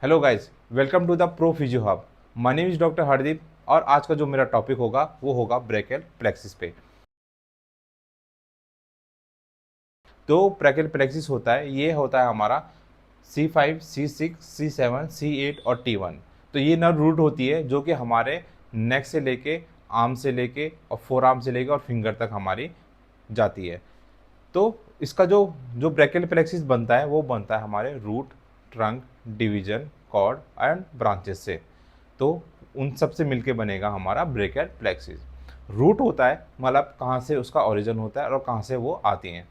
Hello guys, welcome to the pro physio hub. My name is doctor Hardeep और आज का जो मेरा टॉपिक होगा वो होगा ब्रैकियल प्लेक्सिस पे। तो ब्रैकियल प्लेक्सिस होता है, ये होता है हमारा C5, C6, C7, C8 और T1। तो ये नर्व रूट होती है जो कि हमारे नेक से लेके आर्म से लेके और फोर आर्म से लेके और फिंगर तक हमारी जाती है। तो इसका जो जो ब्रैकियल प्लेक्सिस बनता है वो बनता है हमारे root, trunk, division, cord and branches से। तो उन सब से मिलके बनेगा हमारा ब्रैकियल प्लेक्सिस। रूट होता है मतलब कहाँ से उसका ओरिजिन होता है और कहाँ से वो आती हैं।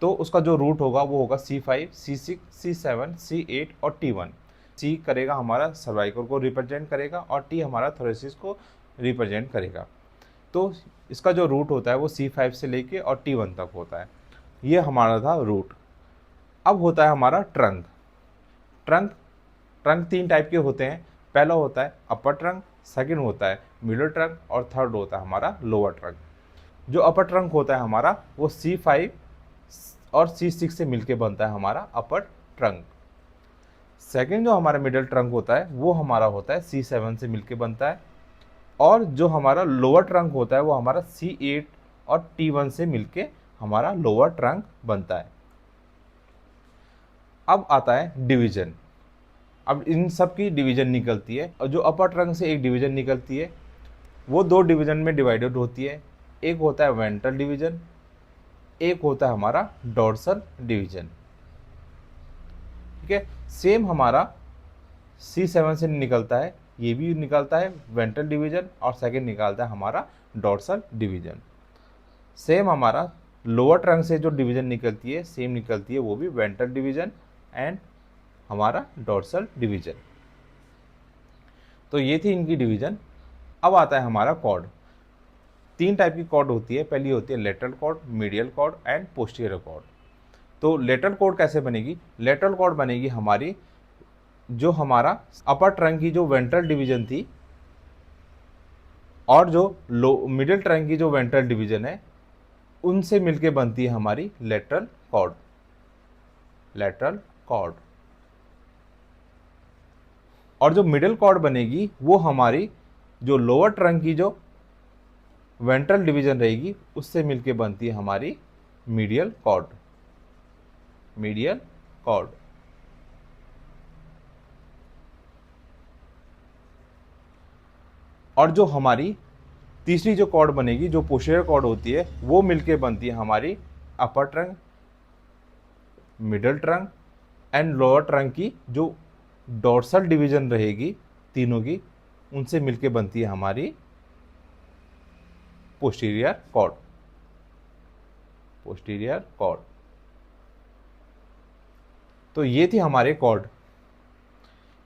तो उसका जो रूट होगा वो होगा C5, C6, C7, C8 और T1। C करेगा हमारा सर्वाइकल को रिप्रेजेंट करेगा और T हमारा थोरेसिस को रिप्रेजेंट करेगा। तो इसका जो रूट होता है वो C5 से लेके और T1 तक होता है। ये हमारा था रूट। अब होता है हमारा ट्रंक। ट्रंक ट्रंक तीन टाइप के होते हैं। पहला होता है अपर ट्रंक, सेकंड होता है मिडिल ट्रंक और थर्ड होता है हमारा लोअर ट्रंक। जो अपर ट्रंक होता है हमारा वो C5 और C6 से मिलके बनता है हमारा अपर ट्रंक। सेकंड जो हमारा मिडिल ट्रंक होता है वो हमारा होता है C7 से मिलके बनता है। और जो हमारा लोअर ट्रंक होता है वो हमारा C8 और T1 से मिलके हमारा लोअर ट्रंक बनता है। अब आता है डिवीजन। अब इन सब की डिवीजन निकलती है और जो अपर ट्रंक से एक डिवीजन निकलती है वो दो डिवीजन में डिवाइडेड होती है। एक होता है वेंट्रल डिवीजन, एक होता है हमारा डोर्सल डिवीजन। ठीक है, सेम हमारा C7 से निकलता है, ये भी निकलता है वेंट्रल डिवीजन और सेकंड निकालता है हमारा डोर्सल डिवीजन। सेम हमारा लोअर ट्रंक से जो डिवीजन निकलती है सेम निकलती है, वो भी वेंट्रल डिवीजन एंड हमारा डोर्सल डिवीजन। तो ये थी इनकी डिवीजन। अब आता है हमारा कॉर्ड। तीन टाइप की कॉर्ड होती है। पहली होती है lateral cord, medial cord and posterior cord. तो लेटरल कॉर्ड कैसे बनेगी? लेटरल कॉर्ड बनेगी हमारी जो हमारा अपर ट्रंक की जो वेंट्रल डिवीजन थी और जो लो मिडिल ट्रंक की जो वेंट्रल डिवीजन है उनसे मिलके बनती है हमारी लेटरल कॉर्ड। Lateral cord. और जो मिडिल कॉर्ड बनेगी वो हमारी जो लोअर ट्रंक की जो वेंट्रल डिवीजन रहेगी उससे मिलके बनती है हमारी मीडियल कॉर्ड। Medial cord. और जो हमारी तीसरी जो कॉर्ड बनेगी जो पोस्टीरियर कॉर्ड होती है वो मिलके बनती है हमारी अपर trunk, middle trunk and lower trunk की जो डोर्सल डिवीजन रहेगी तीनों की, उनसे मिलके बनती है हमारी पोस्टीरियर कॉर्ड। Posterior cord. तो ये थी हमारे कॉर्ड।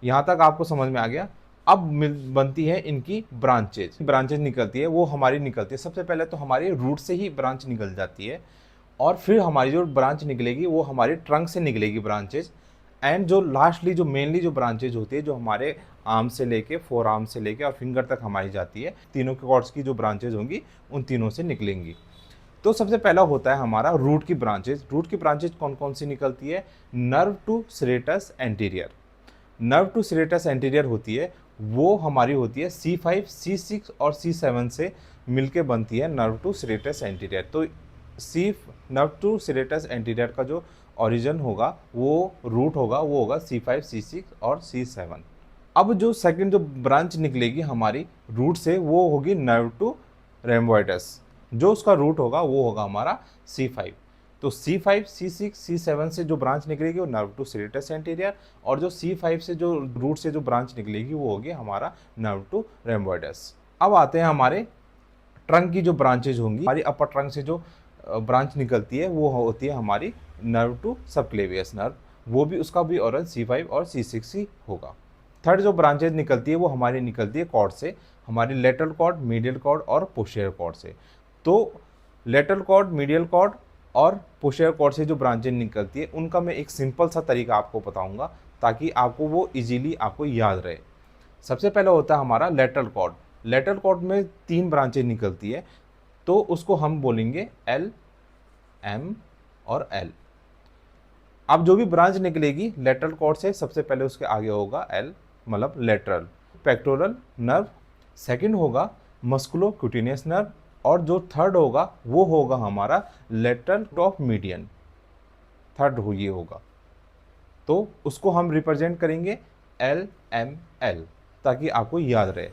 यहां तक आपको समझ में आ गया। अब बनती है इनकी ब्रांचेज। ब्रांचेज निकलती है वो हमारी निकलती है सबसे पहले तो हमारी रूट से ही ब्रांच निकल जाती है और फिर हमारी जो ब्रांच निकलेगी वो हमारी ट्रंक से निकलेगी ब्रांचेज। एंड जो लास्टली जो मेनली जो ब्रांचेज होती है जो हमारे आर्म से लेके फोर आर्म से लेके और फिंगर तक हमारी जाती है, तीनों के कॉर्ड्स की जो ब्रांचेज होंगी उन तीनों से निकलेंगी। तो सबसे पहला होता है हमारा रूट की ब्रांचेज। रूट की ब्रांचेज कौन कौन सी निकलती है? Nerve to serratus anterior. Nerve to serratus anterior होती है वो हमारी होती है C5, C6 और C7 से मिलके बनती है नर्व टू सेरेटस एंटीरियर। तो see nerve to serratus anterior का जो ओरिजिन होगा वो रूट होगा वो होगा C5, C6 और C7। अब जो सेकंड जो ब्रांच निकलेगी हमारी रूट से वो होगी नर्व टू रेम्बोइडस। जो उसका रूट होगा वो होगा हमारा C5। तो C5, C6, C7 से जो ब्रांच निकलेगी वो नर्व टू सेरेटस एंटीरियर और जो C5 से जो रूट से जो ब्रांच निकलेगी वो होगी हमारा नर्व टू रेम्बोइडस। अब आते हैं हमारे ट्रंक की जो ब्रांचेज होंगी। हमारी अपर ट्रंक से जो ब्रांच निकलती है वो होती है हमारी नर्व टू सबक्लेवियस नर्व। वो भी उसका भी ओरिजिन C5 और C6 ही होगा। थर्ड जो ब्रांचेज निकलती है वो हमारी निकलती है कॉर्ड से, हमारी लेटरल कॉर्ड, मीडियल कॉर्ड और पोस्टीरियर कॉर्ड से। तो लेटरल कॉर्ड, मीडियल कॉर्ड और पोस्टीरियर कॉर्ड से जो ब्रांचेज निकलती है उनका मैं एक सिंपल सा तरीका आपको बताऊंगा ताकि आपको वो इजीली आपको याद रहे। सबसे पहले होता है हमारा लेटरल कॉर्ड। लेटरल कॉर्ड में तीन ब्रांचेज निकलती है तो उसको हम बोलेंगे L, M और L। अब जो भी ब्रांच निकलेगी लेटरल कॉर्ड से, सबसे पहले उसके आगे होगा एल, मतलब लेटरल पेक्टोरल नर्व, सेकंड होगा मस्कुलोक्यूटेनियस नर्व, और जो थर्ड होगा वो होगा हमारा लेटरल ऑफ मीडियन, थर्ड हो ये होगा। तो उसको हम रिप्रेजेंट करेंगे एल एम एल, ताकि आपको याद रहे।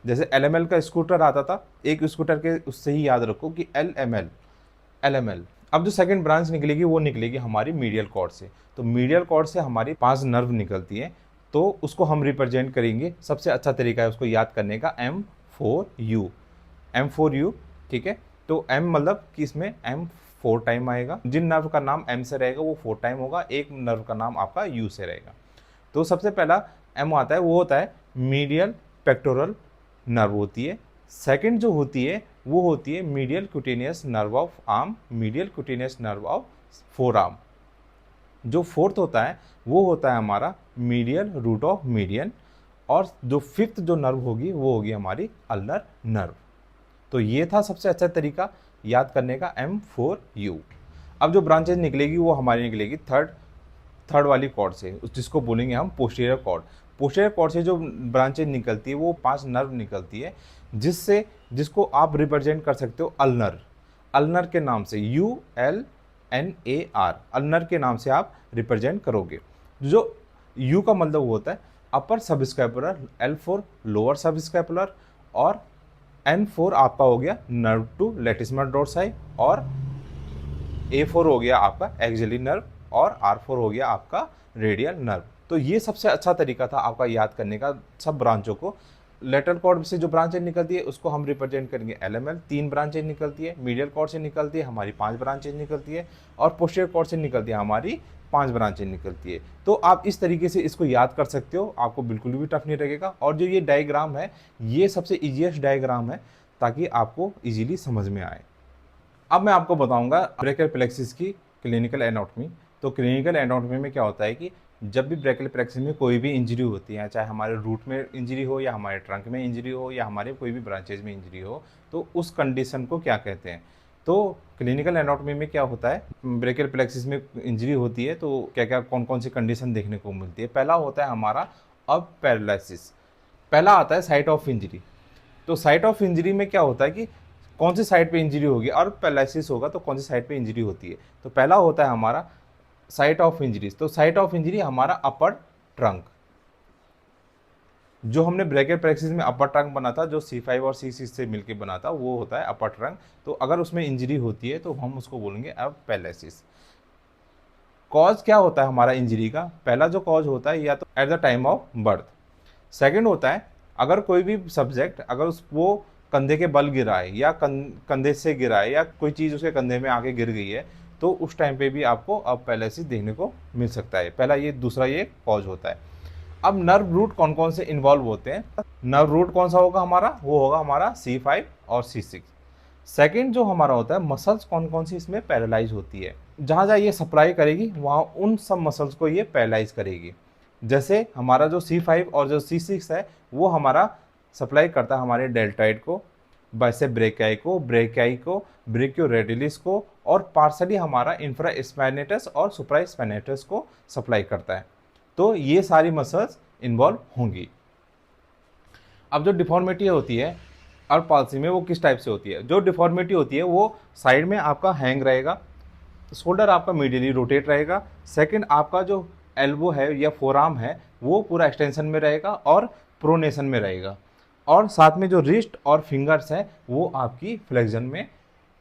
जैसे एल एम एल का स्कूटर आता था, एक स्कूटर के उससे ही याद रखो कि L M L, L M L. अब जो सेकंड ब्रांच निकलेगी वो निकलेगी हमारी मीडियल कॉर्ड से। तो मीडियल कॉर्ड से हमारी 5 नर्व निकलती है, तो उसको हम रिप्रेजेंट करेंगे। सबसे अच्छा तरीका है उसको याद करने का M4U, M4U, ठीक है। तो M मतलब कि इसमें M 4 टाइम आएगा, जिन नर्व का नाम M से रहेगा वो 4 टाइम होगा, एक नर्व का नाम आपका U से रहेगा। तो सबसे पहला M आता है वो होता है मीडियल पेक्टोरल नर्व होती है। सेकंड जो होती है वो होती है medial cutaneous nerve of arm, medial cutaneous nerve of four arm. जो फोर्थ होता है वो होता है हमारा मीडियल रूट ऑफ मीडियन, और जो फिफ्थ जो नर्व होगी वो होगी हमारी अल्नर नर्व। तो ये था सबसे अच्छा तरीका याद करने का M4U। अब जो ब्रांचेज निकलेगी वो हमारी निकलेगी थर्ड वाली कॉर्ड से, जिसको बोलेंगे हम पोस्टीरियर कॉर्ड। पोस्टीरियर कॉर्ड से जो ब्रांचेज निकलती है वो 5 नर्व निकलती है, जिसको आप रिप्रेजेंट कर सकते हो अल्नर, अल्नर के नाम से, ULNAR, अल्नर के नाम से आप रिप्रेजेंट करोगे। जो U का मतलब होता है upper subscapular, L4 lower subscapular, और N4 आपका हो गया नर्व टू लेटिसिमस डोर्साई, और A4 हो गया आपका एक्सिलरी नर्व, और R4 हो गया आपका रेडियल नर्व। तो ये सबसे अच्छा तरीका था आपका याद करने का सब ब्रांचों को। लेटरल कॉर्ड से जो ब्रांचेज निकलती है उसको हम रिप्रेजेंट करेंगे LML, 3 ब्रांचेज निकलती है। मीडियल कॉर्ड से निकलती है हमारी 5 ब्रांचेज निकलती है, और पोस्टीरियर कॉर्ड से निकलती है हमारी 5 ब्रांचेज निकलती है। तो आप इस तरीके से इसको याद कर सकते हो, आपको बिल्कुल भी टफ नहीं लगेगा। और जो ये डायग्राम है ये सबसे ईजीएस्ट डायग्राम है, ताकि आपको ईजिली समझ में आए। अब मैं आपको बताऊंगा ब्रेकियल प्लेक्सिस की क्लिनिकल एनाटॉमी। तो क्लिनिकल एनाटॉमी में क्या होता है कि जब भी ब्रेकियल प्लेक्सिस में कोई भी इंजरी होती है, चाहे हमारे रूट में इंजरी हो, या हमारे ट्रंक में इंजरी हो, या हमारे कोई भी ब्रांचेज में इंजरी हो, तो उस कंडीशन को क्या कहते हैं। तो क्लिनिकल एनाटॉमी में क्या होता है, ब्रेकियल प्लेक्सिस में इंजरी होती है तो क्या क्या कौन कौन सी कंडीशन देखने को मिलती है। पहला होता है हमारा अब पैरालिसिस, पहला आता है साइट ऑफ इंजरी। तो साइट ऑफ इंजरी में क्या होता है कि कौन सी साइड पे इंजरी होगी, और पैरालिसिस होगा तो कौन सी साइड पे इंजरी होती है। तो पहला होता है हमारा साइट ऑफ इंजरी। तो साइट ऑफ इंजरी हमारा अपर ट्रंक, जो हमने ब्रेकियल प्लेक्सिस में अपर ट्रंक बना था, जो C5 और C6 से मिलकर बना था, वो होता है अपर ट्रंक। तो अगर उसमें इंजरी होती है तो हम उसको बोलेंगे अब पैरालिसिस। कॉज क्या होता है हमारा इंजरी का, पहला जो कॉज होता है या तो at the time of birth. Second होता है अगर कोई भी सब्जेक्ट अगर वो कंधे के बल गिरा है, या कंधे से गिरा है, या कोई चीज़ उसके कंधे में आके गिर गई है, तो उस टाइम पे भी आपको अब पैरालिसिस देखने को मिल सकता है। पहला ये, दूसरा ये कॉज होता है। अब नर्व रूट कौन कौन से इन्वॉल्व होते हैं, नर्व रूट कौन सा होगा हमारा, वो होगा हमारा C5 और C6। सेकंड जो हमारा होता है मसल्स कौन कौन सी इसमें पैरालाइज होती है, जहाँ जहाँ ये सप्लाई करेगी वहाँ उन सब मसल्स को ये पैरालाइज करेगी। जैसे हमारा जो C5 और जो C6 है वो हमारा सप्लाई करता है हमारे डेल्टॉइड को, बाइसेप ब्रेकियाई को, ब्रेकियोरेडियलिस को, और पार्सली हमारा इंफ्रास्पाइनेटस और सुप्रास्पाइनेटस को सप्लाई करता है। तो ये सारी मसल्स इन्वॉल्व होंगी। अब जो डिफॉर्मिटी होती है और पाल्सी में वो किस टाइप से होती है, जो डिफॉर्मिटी होती है वो साइड में आपका हैंग रहेगा, शोल्डर आपका मीडियली रोटेट रहेगा। सेकंड आपका जो एल्बो है या फोरआर्म है वो पूरा एक्सटेंशन में रहेगा और प्रोनेशन में रहेगा, और साथ में जो रिस्ट और फिंगर्स हैं वो आपकी फ्लेक्शन में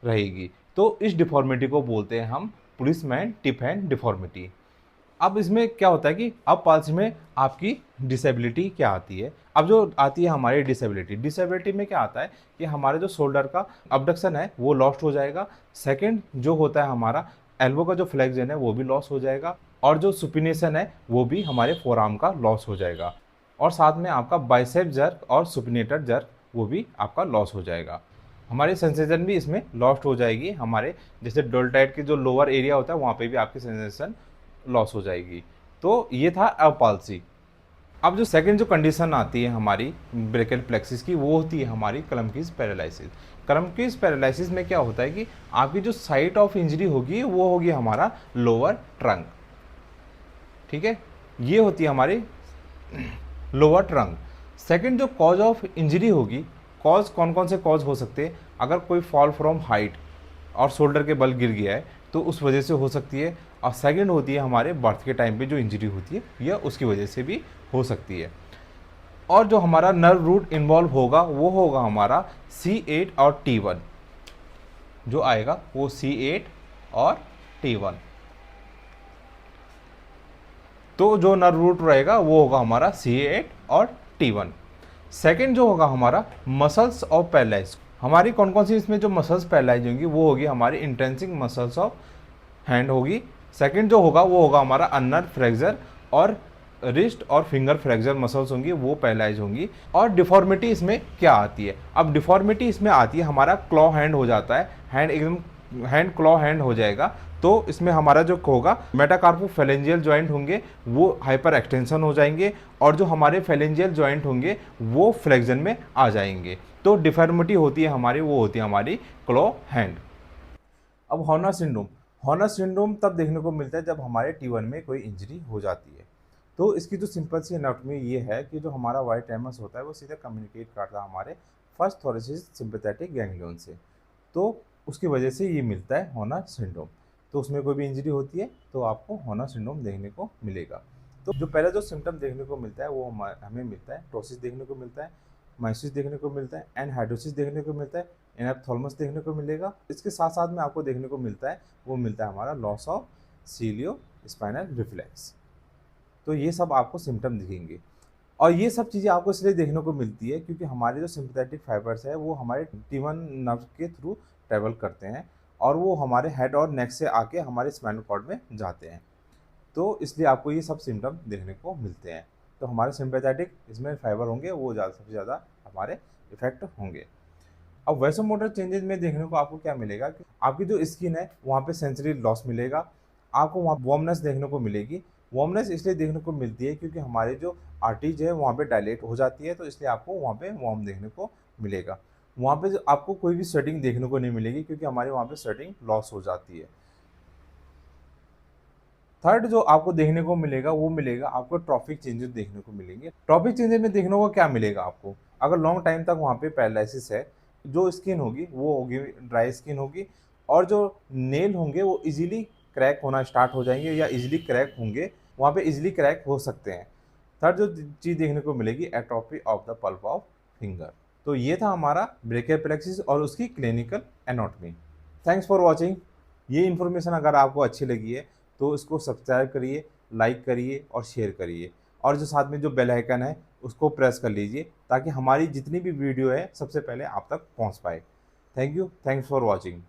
रहेगी। तो इस डिफॉर्मिटी को बोलते हैं हम पुलिसमैन टिप हैंड डिफॉर्मिटी। अब इसमें क्या होता है कि अब पाल्सी में आपकी डिसेबिलिटी क्या आती है। अब जो आती है हमारी डिसेबिलिटी में क्या आता है कि हमारे जो शोल्डर का अबडक्शन है वो लॉस्ट हो जाएगा। सेकंड जो होता है हमारा एल्बो का जो फ्लेक्शन है वो भी लॉस हो जाएगा, और जो सुपिनेशन है वो भी हमारे फोरआर्म का लॉस हो जाएगा, और साथ में आपका बाइसेप जर्क और सुपिनेटर जर्क वो भी आपका लॉस हो जाएगा। हमारी सेंसेशन भी इसमें लॉस्ट हो जाएगी, हमारे जैसे डेल्टॉइड के जो लोअर एरिया होता है वहाँ पे भी आपकी सेंसेशन लॉस हो जाएगी। तो ये था अब पाल्सी। अब जो सेकंड जो कंडीशन आती है हमारी ब्रेकियल प्लेक्सिस की, वो होती है हमारी क्रम्कीज पैरालिसिस। क्रम्कीज पैरालिसिस में क्या होता है कि आपकी जो साइट ऑफ इंजरी होगी वो होगी हमारा लोअर ट्रंक, ठीक है, ये होती है हमारी लोअर ट्रंक। सेकंड जो कॉज ऑफ इंजरी होगी, कॉज कौन कौन से कॉज हो सकते हैं, अगर कोई फॉल फ्रॉम हाइट और शोल्डर के बल गिर गया है तो उस वजह से हो सकती है। और सेकंड होती है हमारे बर्थ के टाइम पे जो इंजरी होती है यह उसकी वजह से भी हो सकती है। और जो हमारा नर्व रूट इन्वॉल्व होगा वो होगा हमारा C8 और T1, जो आएगा वो C8 और T1। तो जो नर्व रूट रहेगा वो होगा हमारा C8 और T1। सेकंड जो होगा हमारा मसल्स ऑफ पैरालाइज, हमारी कौन कौन सी इसमें जो मसल्स पैरालाइज होंगी वो होगी हमारी इंट्रेंसिक मसल्स ऑफ हैंड होगी। सेकंड जो होगा वो होगा हमारा अनर फ्लेक्सर और रिस्ट और फिंगर फ्लेक्सर मसल्स होंगी, वो पैरालाइज होंगी। और डिफॉर्मिटी इसमें क्या आती है, अब डिफॉर्मिटी इसमें आती है हमारा क्लॉ हैंड हो जाता है, हैंड एकदम हैंड क्लॉ हैंड हो जाएगा। तो इसमें हमारा जो होगा मेटाकार्पोफेलेंजियल जॉइंट होंगे वो हाइपर एक्सटेंशन हो जाएंगे, और जो हमारे फेलेंजियल जॉइंट होंगे वो फ्लेक्शन में आ जाएंगे। तो डिफॉर्मिटी होती है हमारी, वो होती है हमारी क्लॉ हैंड। अब हॉर्नर सिंड्रोम, हॉर्नर सिंड्रोम तब देखने को मिलता है जब हमारे T1 में कोई इंजरी हो जाती है। तो इसकी जो सिंपल सी एनाटॉमी ये है कि जो हमारा वाइट एमस होता है वो सीधे कम्युनिकेट करता है हमारे फर्स्ट थोरेसिस सिंपैथेटिक गैंग्लियन से, तो उसकी वजह से ये मिलता है हॉर्नर सिंड्रोम। तो उसमें कोई भी इंजरी होती है तो आपको हॉर्नर सिंड्रोम देखने को मिलेगा। तो जो पहला जो सिम्टम देखने को मिलता है वो हमें मिलता है टोसिस देखने को मिलता है, माइसिस देखने को मिलता है, एनहाइड्रोसिस देखने को मिलता है, एनाप्थालमस देखने को मिलेगा। इसके साथ साथ में आपको देखने को मिलता है वो मिलता है हमारा लॉस ऑफ सीलियो स्पाइनल रिफ्लेक्स। तो ये सब आपको सिम्टम दिखेंगे, और ये सब चीज़ें आपको इसलिए देखने को मिलती है क्योंकि हमारे जो सिंपैथेटिक फाइबर्स है वो हमारे T1 नर्व के थ्रू ट्रेवल करते हैं और वो हमारे हेड और नेक से आके हमारे स्पाइनल कॉर्ड में जाते हैं। तो इसलिए आपको ये सब सिम्टम देखने को मिलते हैं। तो हमारे सिंपैथेटिक इसमें फाइबर होंगे वो ज़्यादा सबसे ज़्यादा हमारे इफेक्ट होंगे। अब वैसोमोटर चेंजेस में देखने को आपको क्या मिलेगा कि आपकी जो स्किन है वहाँ पे सेंसरी लॉस मिलेगा, आपको वहाँ वार्मनेस देखने को मिलेगी। वार्मनेस इसलिए देखने को मिलती है क्योंकि हमारी जो आर्टरीज है वहाँ पे डायलेट हो जाती है, तो इसलिए आपको वहाँ पे वार्म देखने को मिलेगा। वहाँ पे आपको कोई भी स्वेटिंग देखने को नहीं मिलेगी क्योंकि हमारे वहाँ पे स्वेटिंग लॉस हो जाती है। थर्ड जो आपको देखने को मिलेगा वो मिलेगा आपको ट्रॉफिक चेंजेस देखने को मिलेंगे। ट्रॉफिक चेंजेस में देखने को क्या मिलेगा आपको, अगर लॉन्ग टाइम तक वहाँ पे पैरालिसिस है, जो स्किन होगी वो होगी ड्राई स्किन होगी, और जो नेल होंगे वो इजीली क्रैक होना स्टार्ट हो जाएंगे या इजीली क्रैक होंगे, वहाँ पे इजीली क्रैक हो सकते हैं। थर्ड जो चीज़ देखने को मिलेगी atrophy of the pulp of finger. तो ये था हमारा ब्रेकियल प्लेक्सिस और उसकी clinical anatomy. Thanks for watching. ये इन्फॉर्मेशन अगर आपको अच्छी लगी है तो इसको सब्सक्राइब करिए, लाइक करिए और शेयर करिए, और जो साथ में जो बेल आइकन है उसको प्रेस कर लीजिए ताकि हमारी जितनी भी वीडियो है सबसे पहले आप तक पहुंच पाए। Thank you, thanks for watching.